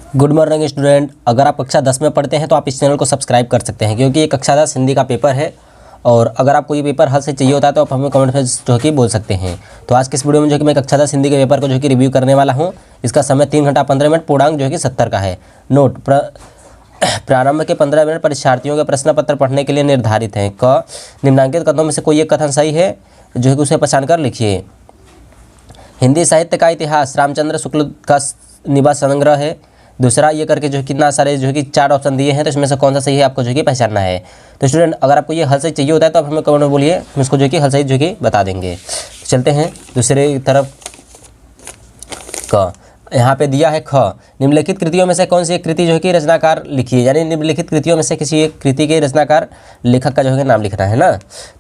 Good morning student. अगर आप कक्षा 10 में पढ़ते हैं तो आप इस चैनल को सब्सक्राइब कर सकते हैं, क्योंकि ये कक्षा 10 हिंदी का पेपर है। और अगर आपको ये पेपर हल से चाहिए होता है तो आप हमें कमेंट में जो कि बोल सकते हैं। तो आज के इस वीडियो में जो कि मैं कक्षा 10 हिंदी के पेपर को जो कि रिव्यू करने वाला हूँ। इसका समय 3 घंटा 15 मिनट, पूर्णांक जो है कि 70 का है। नोट प्रारंभ के 15 मिनट परीक्षार्थियों के प्रश्न पत्र पढ़ने के लिए निर्धारित हैं। क निम्नांकित कथनों में से कोई एक कथन सही है जो है कि उसे पहचान कर लिखिए। हिंदी साहित्य का इतिहास रामचंद्र शुक्ल का निबंध संग्रह है। दूसरा ये करके जो कितना सारे जो कि 4 ऑप्शन दिए हैं, तो इसमें से कौन सा सही है आपको जो कि पहचानना है। तो स्टूडेंट अगर आपको ये हल सही चाहिए होता है तो आप हमें कमेंट में बोलिए, हम इसको जो कि हल सही जो कि बता देंगे। चलते हैं दूसरे तरफ। क यहाँ पे दिया है ख, निम्नलिखित कृतियों में से कौन सी एक कृति जो है कि रचनाकार लिखिए। यानी निम्नलिखित कृतियों में से किसी एक कृति के रचनाकार लेखक का जो है नाम लिखना है ना।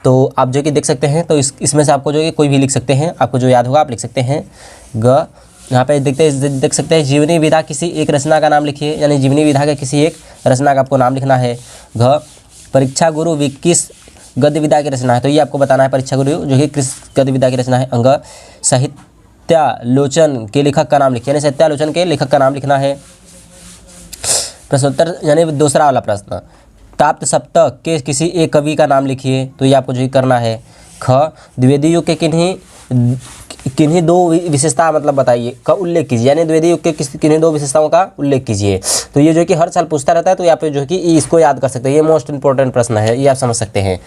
तो आप जो कि देख सकते हैं, तो इसमें से आपको जो कि कोई भी लिख सकते हैं, आपको जो याद होगा आप लिख सकते हैं। ग यहाँ पे देख सकते हैं जीवनी विधा किसी एक रचना का नाम लिखिए। यानी जीवनी विधा के किसी एक रचना का आपको नाम लिखना है। घ परीक्षा गुरु किस गद्य विधा की रचना है, तो ये आपको बताना है परीक्षा गुरु जो कि किस गद्य विधा की रचना है। अंग साहित्यालोचन के लेखक का नाम लिखिए, यानी साहित्यालोचन के लेखक का नाम लिखना है। प्रश्नोत्तर यानी दूसरा वाला प्रश्न, ताप्त सप्तक के किसी एक कवि का नाम लिखिए, तो ये आपको जो करना है। ख द्विवेदी युग के किन्हीं दो विशेषता मतलब बताइए का उल्लेख कीजिए। यानी द्विवेदी युग के किन्हीं 2 विशेषताओं का उल्लेख कीजिए। तो ये जो कि हर साल पूछता रहता है, तो यहाँ पे जो कि इसको याद कर सकते हैं। ये मोस्ट इंपॉर्टेंट प्रश्न है, ये आप समझ सकते हैं।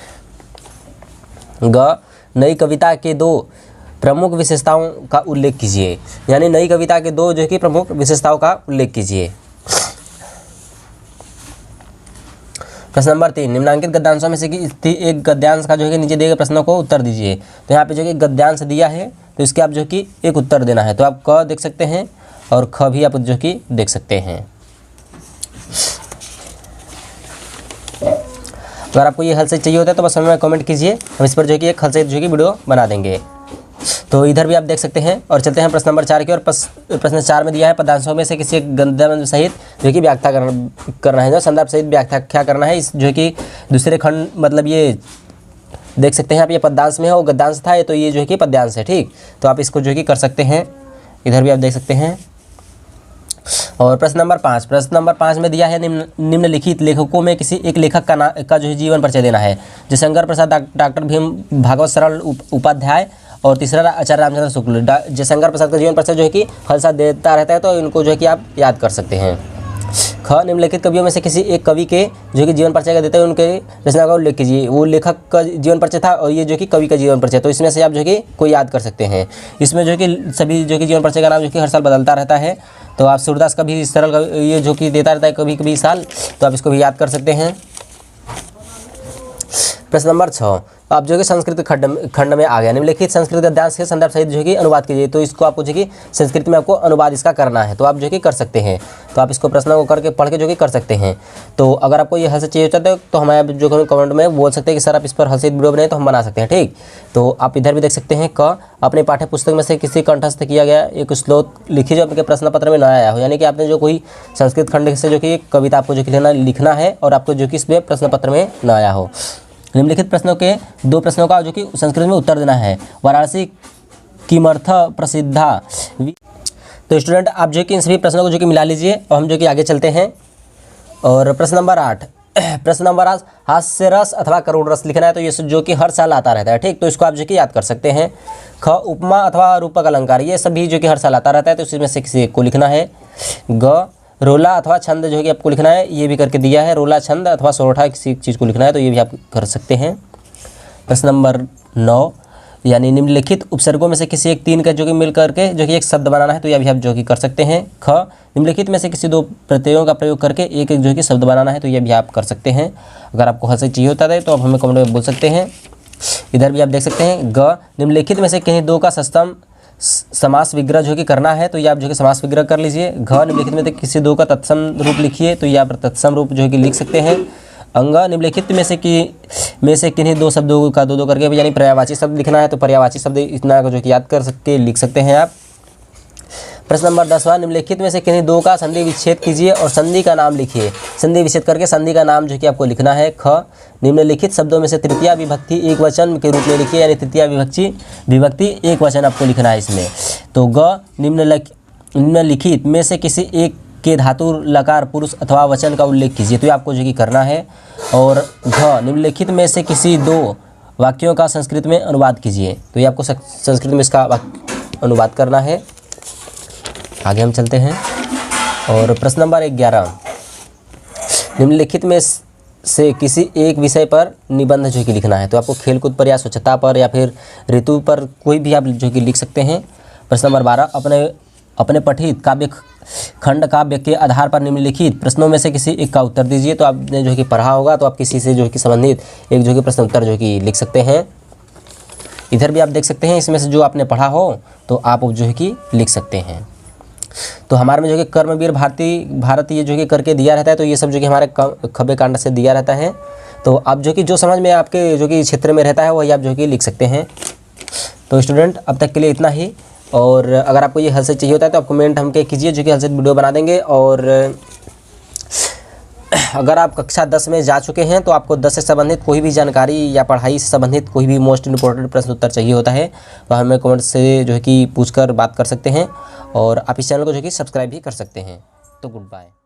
ग नई कविता के 2 प्रमुख विशेषताओं का उल्लेख कीजिए। यानी नई कविता के 2 जो कि प्रमुख विशेषताओं का उल्लेख कीजिए। प्रश्न नंबर 3, निम्नांकित गद्यांशों में से एक गद्यांश का जो है कि नीचे दिए गए प्रश्नों को उत्तर दीजिए। तो यहाँ पे जो कि गद्यांश दिया है, तो इसके आप जो कि एक उत्तर देना है। तो आप क देख सकते हैं और ख भी आप जो कि देख सकते हैं। अगर आपको ये हल से चाहिए होता है तो बस हमें कमेंट कीजिए, हम इस पर जो कि एक हल से जो कि वीडियो बना देंगे। तो इधर भी आप देख सकते हैं। और चलते हैं प्रश्न नंबर 4 की ओर। प्रश्न 4 में दिया है पदांशों में से किसी एक गद्यांश सहित जो कि व्याख्या करना है, जो संदर्भ सहित व्याख्या करना है। इस जो कि दूसरे खंड मतलब ये देख सकते हैं आप, ये पद्यांश में है, वो गद्यांश था, ये तो ये जो है कि पद्यांश है। ठीक, तो आप इसको जो कि कर सकते हैं। इधर भी आप देख सकते हैं। और प्रश्न नंबर 5 में दिया है निम्नलिखित लेखकों में किसी एक लेखक का जो है जीवन परिचय देना है। जयशंकर प्रसाद, डॉक्टर भीम भागवत सरल उपाध्याय, और तीसरा आचार्य रामचंद्र शुक्ल। जयशंकर प्रसाद का जीवन परिचय जो है कि हर साल देता रहता है, तो इनको जो है कि आप याद कर सकते हैं। ख निम्नलिखित कवियों में से किसी एक कवि के जो कि जीवन परिचय का देते हैं उनके रचना का उल्लेख कीजिए। वो लेखक का जीवन परिचय था और ये जो कि कवि का जीवन परिचय, तो इसमें से आप जो कि कोई याद कर सकते हैं। इसमें जो कि सभी जो कि जीवन परिचय का नाम जो कि हर साल बदलता रहता है। तो आप सूरदास का भी सरल ये जो कि देता रहता है कभी कभी साल, तो आप इसको भी याद कर सकते हैं। प्रश्न नंबर 6, आप जो कि संस्कृत खंड में आ गया। निम्नलिखित संस्कृत गद्यांश के संदर्भ सहित जो कि अनुवाद कीजिए। तो इसको आपको जो कि संस्कृत में आपको अनुवाद इसका करना है, तो आप जो कि कर सकते हैं। तो आप इसको प्रश्न को करके पढ़ के जो कि कर सकते हैं। तो अगर आपको ये हल से चाहिए होता है तो हमें जो कमेंट में बोल सकते हैं कि सर आप इस पर हल से वीडियो बनाए, तो हम बना सकते हैं। ठीक, तो आप इधर भी देख सकते हैं। क अपने पाठ्य पुस्तक में से किसी कंठस्थ किया गया एक श्लोक लिखिए जो आपके प्रश्न पत्र में न आया हो। यानी कि आपने जो कोई संस्कृत खंड से जो कि कविता आपको जो कि लिखना है और आपको जो कि इसमें प्रश्न पत्र में न आया हो। निम्नलिखित प्रश्नों के 2 प्रश्नों का जो कि संस्कृत में उत्तर देना है। वाराणसी किमर्थ प्रसिद्धा। तो स्टूडेंट आप जो कि इन सभी प्रश्नों को जो कि मिला लीजिए और हम जो कि आगे चलते हैं। और प्रश्न नंबर 8 हास्य रस अथवा करुण रस लिखना है। तो ये जो कि हर साल आता रहता है। ठीक, तो इसको आप जो कि याद कर सकते हैं। ख उपमा अथवा रूपक अलंकार, ये सभी जो कि हर साल आता रहता है, तो इसमें से किसी एक को लिखना है। ग रोला अथवा छंद जो है कि आपको लिखना है, ये भी करके दिया है। रोला छंद अथवा सोरठा किसी चीज़ को लिखना है, तो ये भी आप कर सकते हैं। प्रश्न नंबर 9, यानी निम्नलिखित उपसर्गों में से किसी एक 3 का जो कि मिल करके जो कि एक शब्द बनाना है, तो यह भी आप जो कि कर सकते हैं। ख निम्नलिखित में से किसी 2 प्रत्ययों का प्रयोग करके एक जो कि शब्द बनाना है, तो यह भी आप कर सकते हैं। अगर आपको हल से चाहिए होता है तो आप हमें कमेंट में बोल सकते हैं। इधर भी आप देख सकते हैं। ग निम्नलिखित में से किन्हीं 2 का सस्तम समास विग्रह जो कि करना है, तो ये आप जो कि समास विग्रह कर लीजिए। घ निम्नलिखित में किसी 2 का तत्सम रूप लिखिए, तो ये आप तत्सम रूप जो है कि लिख सकते हैं। अंग निम्नलिखित में से किन्हीं 2 शब्दों का 2 करके यानी पर्यायवाची शब्द लिखना है, तो पर्यायवाची शब्द इतना जो कि याद कर सकते लिख सकते हैं आप। प्रश्न नंबर 10वां, निम्नलिखित में से किन्हीं 2 का संधि विच्छेद कीजिए और संधि का नाम लिखिए। संधि विच्छेद करके संधि का नाम जो कि आपको लिखना है। ख निम्नलिखित शब्दों में से तृतीया विभक्ति एक वचन के रूप में लिखिए, यानी तृतीया विभक्ति एक वचन आपको लिखना है इसमें। तो ग निम्नलिखित में से किसी एक के धातु लकार पुरुष अथवा वचन का उल्लेख कीजिए। तो ये आपको जो कि करना है। और घ निम्नलिखित में से किसी 2 वाक्यों का संस्कृत में अनुवाद कीजिए। तो ये आपको संस्कृत में इसका अनुवाद करना है। आगे हम चलते हैं। और प्रश्न नंबर 11, निम्नलिखित में से किसी एक विषय पर निबंध जो कि लिखना है। तो आपको खेलकूद पर या स्वच्छता पर या फिर ऋतु पर कोई भी आप जो कि लिख सकते हैं। प्रश्न नंबर 12, अपने पठित काव्य खंड काव्य के आधार पर निम्नलिखित प्रश्नों में से किसी एक का उत्तर दीजिए। तो आपने जो कि पढ़ा होगा तो आप किसी से जो कि संबंधित एक जो कि प्रश्न उत्तर जो कि लिख सकते हैं। इधर भी आप देख सकते हैं, इसमें से जो आपने पढ़ा हो तो आप जो है कि लिख सकते हैं। तो हमारे में जो कि कर्मवीर भारत ये जो कि करके दिया रहता है। तो ये सब जो कि हमारे खब्बे कांड से दिया रहता है। तो आप जो कि जो समझ में आपके जो कि क्षेत्र में रहता है वही आप जो कि लिख सकते हैं। तो स्टूडेंट अब तक के लिए इतना ही। और अगर आपको ये हल से चाहिए होता है तो आप कमेंट हमके कीजिए, जो कि हल से वीडियो बना देंगे। और अगर आप कक्षा 10 में जा चुके हैं तो आपको 10 से संबंधित कोई भी जानकारी या पढ़ाई से संबंधित कोई भी मोस्ट इंपॉर्टेंट प्रश्न उत्तर चाहिए होता है तो हमें कमेंट से जो है कि पूछकर बात कर सकते हैं। और आप इस चैनल को जो कि सब्सक्राइब भी कर सकते हैं। तो गुड बाय।